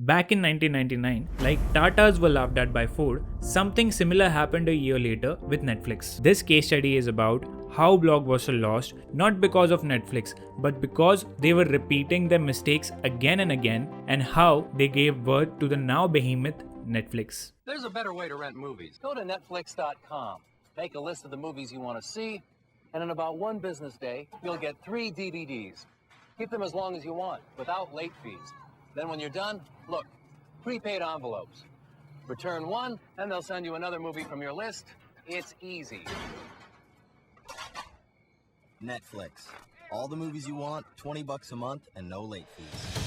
Back in 1999, like Tatas were laughed at by Ford, something similar happened a year later with Netflix. This case study is about how Blockbuster lost not because of Netflix, but because they were repeating their mistakes again and again, and how they gave birth to the now behemoth Netflix. There's a better way to rent movies. Go to Netflix.com, make a list of the movies you want to see, and in about one business day, you'll get 3 DVDs. Keep them as long as you want, without late fees. Then when you're done, look, prepaid envelopes. Return one, and they'll send you another movie from your list. It's easy. Netflix. All the movies you want, $20 a month, and no late fees.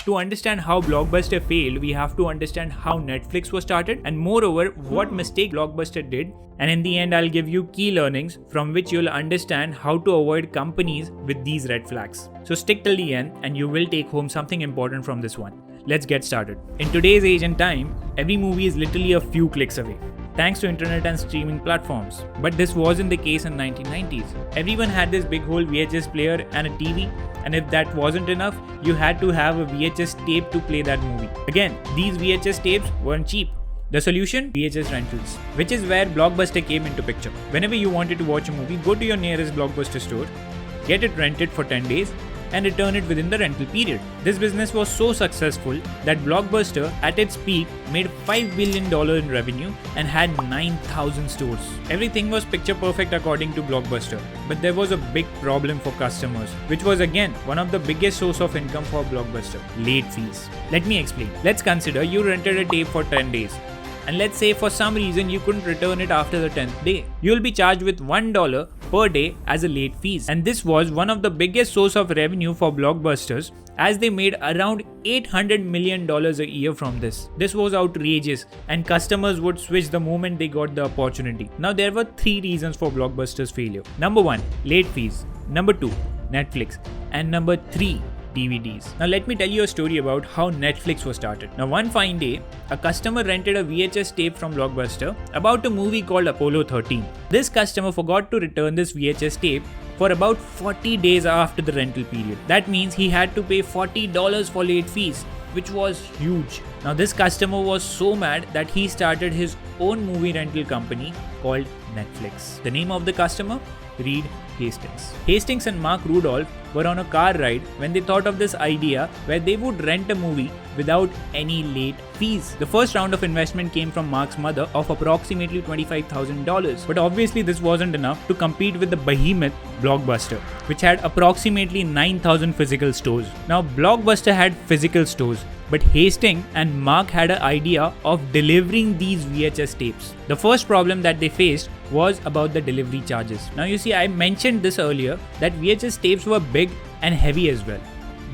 To understand how Blockbuster failed, we have to understand how Netflix was started and moreover what mistake Blockbuster did, and in the end I'll give you key learnings from which you'll understand how to avoid companies with these red flags. So stick till the end and you will take home something important from this one. Let's get started. In today's age and time, every movie is literally a few clicks away, thanks to internet and streaming platforms. But this wasn't the case in 1990s. Everyone had this big old VHS player and a TV, and if that wasn't enough, you had to have a VHS tape to play that movie. Again, these VHS tapes weren't cheap. The solution? VHS rentals, which is where Blockbuster came into picture. Whenever you wanted to watch a movie, go to your nearest Blockbuster store, get it rented for 10 days, and return it within the rental period. This business was so successful that Blockbuster at its peak made $5 billion in revenue and had 9,000 stores. Everything was picture perfect according to Blockbuster, but there was a big problem for customers, which was again one of the biggest source of income for Blockbuster: late fees. Let me explain. Let's consider you rented a tape for 10 days. And let's say for some reason you couldn't return it after the 10th day. You'll be charged with $1 per day as a late fees. And this was one of the biggest source of revenue for Blockbusters, as they made around $800 million a year from this. This was outrageous, and customers would switch the moment they got the opportunity. Now there were 3 reasons for Blockbuster's failure. Number 1, late fees. Number 2, Netflix. And number 3, DVDs. Now let me tell you a story about how Netflix was started. Now one fine day, a customer rented a VHS tape from Blockbuster about a movie called Apollo 13. This customer forgot to return this VHS tape for about 40 days after the rental period. That means he had to pay $40 for late fees, which was huge. Now this customer was so mad that he started his own movie rental company called Netflix. The name of the customer? Reed Hastings. Hastings and Mark Rudolph were on a car ride when they thought of this idea where they would rent a movie without any late fees. The first round of investment came from Mark's mother of approximately $25,000. But obviously this wasn't enough to compete with the behemoth Blockbuster, which had approximately 9,000 physical stores. Now Blockbuster had physical stores, but Hastings and Mark had an idea of delivering these VHS tapes. The first problem that they faced was about the delivery charges. Now you see, I mentioned this earlier that VHS tapes were big and heavy as well.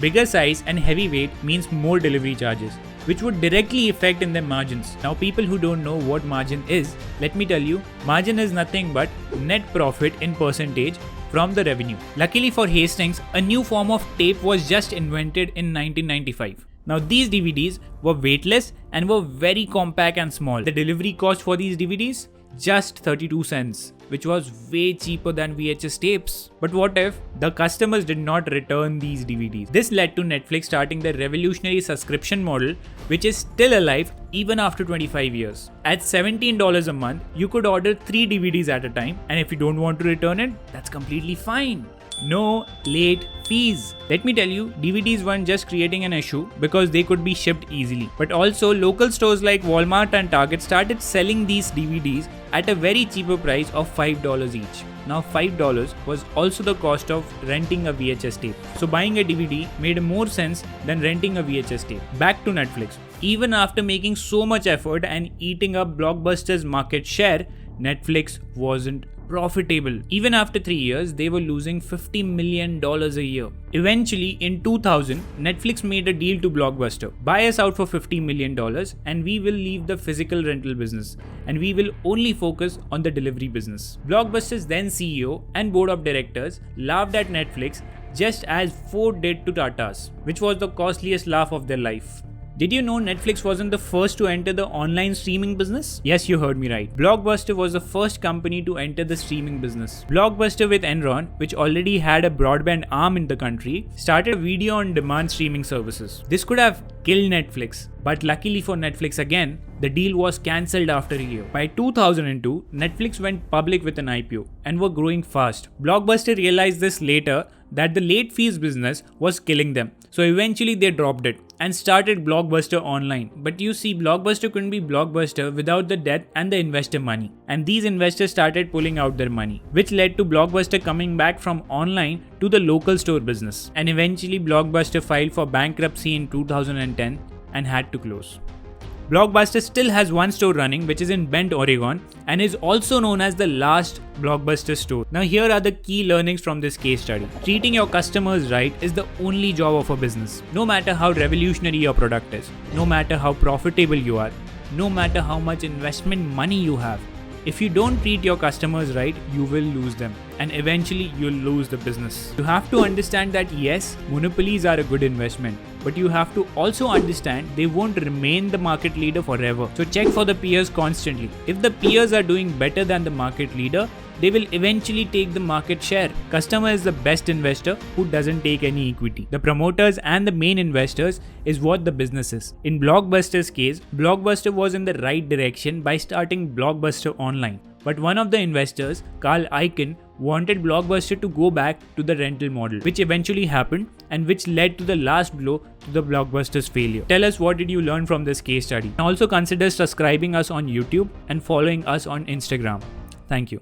Bigger size and heavy weight means more delivery charges, which would directly affect in their margins. Now people who don't know what margin is, let me tell you, margin is nothing but net profit in percentage from the revenue. Luckily for Hastings, a new form of tape was just invented in 1995. Now these DVDs were weightless and were very compact and small. The delivery cost for these DVDs? Just 32 cents, which was way cheaper than VHS tapes. But what if the customers did not return these DVDs? This led to Netflix starting their revolutionary subscription model, which is still alive even after 25 years. At $17 a month, you could order 3 DVDs at a time, and if you don't want to return it, that's completely fine. No late fees. Let me tell you, DVDs weren't just creating an issue because they could be shipped easily, but also local stores like Walmart and Target started selling these DVDs at a very cheaper price of $5 each. Now $5 was also the cost of renting a VHS tape. So buying a DVD made more sense than renting a VHS tape. Back to Netflix. Even after making so much effort and eating up Blockbuster's market share, Netflix wasn't profitable. Even after 3 years, they were losing $50 million a year. Eventually, in 2000, Netflix made a deal to Blockbuster. Buy us out for $50 million and we will leave the physical rental business and we will only focus on the delivery business. Blockbuster's then CEO and board of directors laughed at Netflix just as Ford did to Tata's, which was the costliest laugh of their life. Did you know Netflix wasn't the first to enter the online streaming business? Yes, you heard me right. Blockbuster was the first company to enter the streaming business. Blockbuster with Enron, which already had a broadband arm in the country, started video on demand streaming services. This could have killed Netflix, but luckily for Netflix again, the deal was cancelled after a year. By 2002, Netflix went public with an IPO and were growing fast. Blockbuster realized this later that the late fees business was killing them. So eventually they dropped it and started Blockbuster Online. But you see, Blockbuster couldn't be Blockbuster without the debt and the investor money. And these investors started pulling out their money, which led to Blockbuster coming back from online to the local store business. And eventually Blockbuster filed for bankruptcy in 2010 and had to close. Blockbuster still has one store running, which is in Bend, Oregon, and is also known as the last Blockbuster store. Now here are the key learnings from this case study. Treating your customers right is the only job of a business. No matter how revolutionary your product is, no matter how profitable you are, no matter how much investment money you have, if you don't treat your customers right, you will lose them, and eventually you'll lose the business. You have to understand that yes, monopolies are a good investment, but you have to also understand they won't remain the market leader forever. So check for the peers constantly. If the peers are doing better than the market leader, they will eventually take the market share. Customer is the best investor who doesn't take any equity. The promoters and the main investors is what the business is. In Blockbuster's case, Blockbuster was in the right direction by starting Blockbuster Online. But one of the investors, Carl Icahn, wanted Blockbuster to go back to the rental model, which eventually happened and which led to the last blow to the Blockbuster's failure. Tell us, what did you learn from this case study? And also consider subscribing us on YouTube and following us on Instagram. Thank you.